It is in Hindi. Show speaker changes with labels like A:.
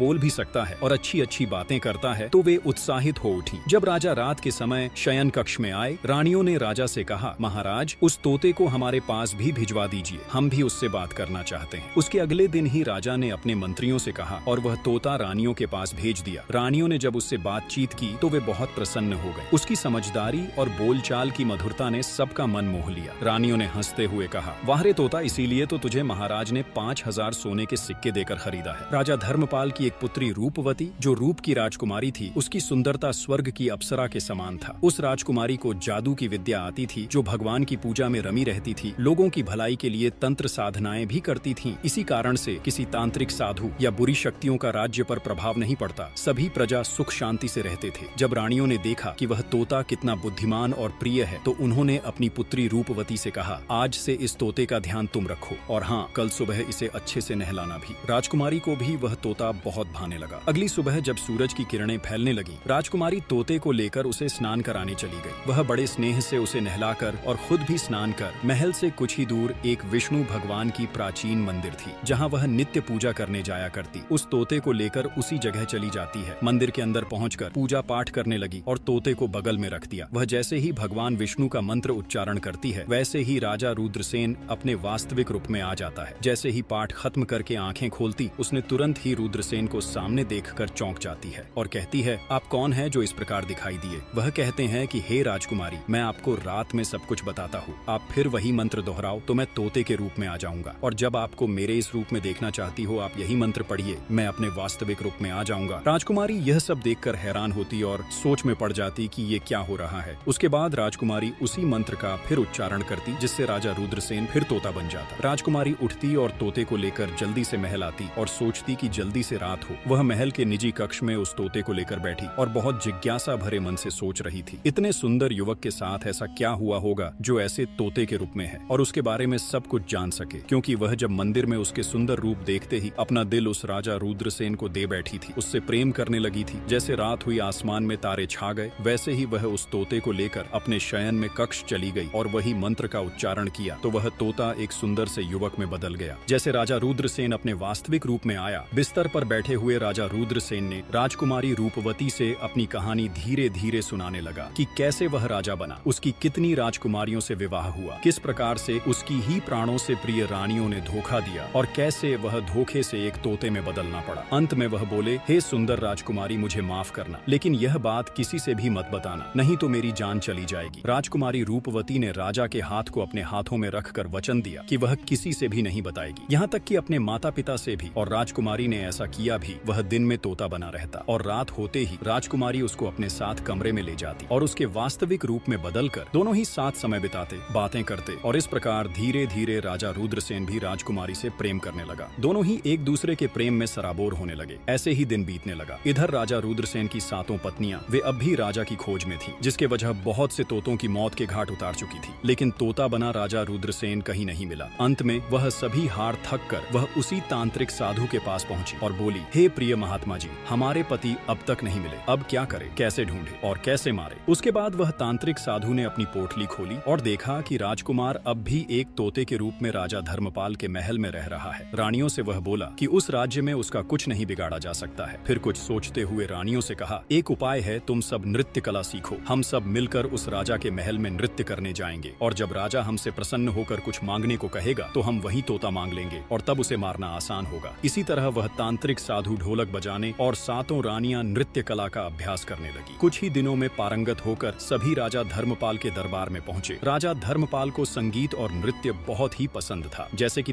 A: बोल भी सकता है और अच्छी अच्छी बातें करता है, तो वे उत्साहित हो उठी। जब राजा रात के समय शयन कक्ष में आए, रानियों ने राजा से कहा, महाराज, उस तोते को हमारे पास भी भिजवा दीजिए, हम भी उससे बात करना चाहते हैं। उसके अगले दिन ही राजा ने अपने मंत्रियों से कहा और वह तोता रानियों के पास भेज दिया। रानियों ने जब उससे बातचीत की तो वे बहुत प्रसन्न हो गए। उसकी समझदारी और बोलचाल की मधुरता ने सबका मन मोह लिया। रानियों ने हंसते हुए कहा, वाह रे तोता, इसीलिए तो तुझे महाराज ने 5000 सोने के सिक्के देकर खरीदा है। राजा धर्मपाल की एक पुत्री रूपवती, जो रूप की राजकुमारी थी, उसकी सुंदरता स्वर्ग की अप्सरा के समान था। उस राजकुमारी को जादू की विद्या आती थी, जो भगवान की पूजा में रमी रहती थी, लोगों की भलाई के लिए तंत्र साधनाएं भी करती थीं। इसी कारण से किसी तांत्रिक साधु या बुरी शक्तियों का राज्य पर प्रभाव नहीं पड़ता। सभी प्रजा सुख शांति से रहते थे। जब रानियों ने देखा कि वह तोता कितना बुद्धिमान और प्रिय है, तो उन्होंने अपनी पुत्री रूपवती से कहा, आज से इस तोते का ध्यान तुम रखो और हाँ, कल सुबह इसे अच्छे से नहलाना भी। राजकुमारी को भी वह तोता बहुत भाने लगा। अगली सुबह जब सूरज की किरणें फैलने लगी, राजकुमारी तोते को लेकर उसे स्नान कराने चली गई। वह बड़े स्नेह से उसे नहलाकर और खुद भी स्नान कर महल से कुछ ही दूर एक विष्णु भगवान की प्राचीन मंदिर थी, जहाँ वह नित्य पूजा करने जाया करती। उस तोते को लेकर उसी जगह चली जाती है। मंदिर के अंदर पहुंचकर पूजा पाठ करने लगी और तोते को बगल में रख दिया। वह जैसे ही भगवान विष्णु का मंत्र उच्चारण करती है, वैसे ही राजा रुद्रसेन अपने वास्तविक रूप में आ जाता है। जैसे ही पाठ खत्म करके आंखें खोलती, उसने तुरंत ही रुद्रसेन को सामने देखकर चौंक जाती है और कहती है, आप कौन है जो इस प्रकार दिखाई दिए? वह कहते हैं कि हे राजकुमारी, मैं आपको रात में सब कुछ बताता हूँ। आप फिर वही मंत्र दोहराओ तो मैं तोते के रूप में आ जाऊंगा, और जब आपको मेरे इस रूप में देखना चाहती हो, आप यही मंत्र पढ़िए, मैं अपने वास्तविक रूप में आ जाऊंगा। राजकुमारी यह सब देखकर हैरान होती और सोच में पड़ जाती कि ये क्या हो रहा है। उसके बाद राजकुमारी उसी मंत्र का फिर उच्चारण करती, जिससे राजा रुद्रसेन फिर तोता बन जाता। राजकुमारी उठती और तोते को लेकर जल्दी से महल आती और सोचती कि जल्दी से रात हो। वह महल के निजी कक्ष में उस तोते को लेकर बैठी और बहुत जिज्ञासा भरे मन से सोच रही थी, इतने सुंदर युवक के साथ ऐसा क्या हुआ होगा जो ऐसे तोते के रूप में है, और उसके बारे में सब कुछ जान सके। क्योंकि वह जब मंदिर में उसके सुंदर रूप देखते ही अपना दिल उस राजा रुद्रसेन को दे बैठी थी, उससे प्रेम करने लगी थी। जैसे रात हुई, आसमान में तारे छा गए, वैसे ही वह उस तोते को लेकर अपने शयन में कक्ष चली गई और वही मंत्र का उच्चारण किया तो वह तोता एक सुंदर से युवक में बदल गया। जैसे राजा रुद्रसेन अपने वास्तविक रूप में आया, बिस्तर पर बैठे हुए राजा रुद्रसेन ने राजकुमारी रूपवती से अपनी कहानी धीरे धीरे सुनाने लगा कि कैसे वह राजा बना, उसकी कितनी राजकुमारियों से विवाह हुआ, किस प्रकार से उसकी ही प्राणों से प्रिय रानियों ने धोखा दिया और कैसे वह धोखे से एक तोते में बदलना पड़ा। अंत में वह बोले, हे सुंदर राजकुमारी, मुझे माफ करना, लेकिन यह बात किसी से भी मत बताना, नहीं तो मेरी जान चली जाएगी। राजकुमारी रूपवती ने राजा के हाथ को अपने हाथों में रखकर वचन दिया कि वह किसी से भी नहीं बताएगी, यहाँ तक कि अपने माता पिता से भी, और राजकुमारी ने ऐसा किया भी। वह दिन में तोता बना रहता और रात होते ही राजकुमारी उसको अपने साथ कमरे में ले जाती और उसके वास्तविक रूप में बदलकर दोनों ही साथ समय बिताते, बातें करते, और इस प्रकार धीरे धीरे राजा रुद्रसेन भी राजकुमारी से प्रेम करने लगा। दोनों ही एक दूसरे के प्रेम में सराबोर होने लगे। ऐसे ही दिन बीतने लगा। इधर राजा रुद्रसेन की 7 पत्नियां, वे अब भी राजा की खोज में थी, जिसके वजह बहुत से तोतों की मौत के घाट उतार चुकी थी, लेकिन तोता बना राजा रुद्रसेन कहीं नहीं मिला। अंत में वह सभी हार थक कर वह उसी तांत्रिक साधु के पास पहुंची और बोली, हे प्रिय महात्मा जी, हमारे पति अब तक नहीं मिले, अब क्या करें, कैसे ढूंढे और कैसे मारे। उसके बाद वह तांत्रिक साधु ने अपनी पोटली खोली और देखा कि राजकुमार अब भी एक तोते के रूप में राजा धर्मपाल के महल में रह रहा है। रानियों से वह बोला कि उस राज्य में उसका कुछ नहीं बिगाड़ा जा सकता है। फिर कुछ सोचते हुए रानियों से कहा, एक उपाय है, तुम सब नृत्य कला सीखो, हम सब मिलकर उस राजा के महल में नृत्य करने जाएंगे, और जब राजा हमसे प्रसन्न होकर कुछ मांगने को कहेगा तो हम वही तोता मांग लेंगे और तब उसे मारना आसान होगा। इसी तरह वह तांत्रिक साधु ढोलक बजाने और 7 रानियां नृत्य कला का अभ्यास करने लगी। कुछ ही दिनों में पारंगत होकर सभी राजा धर्मपाल के दरबार में पहुंचे। राजा धर्मपाल को संगीत और नृत्य बहुत ही पसंद था। जैसे कि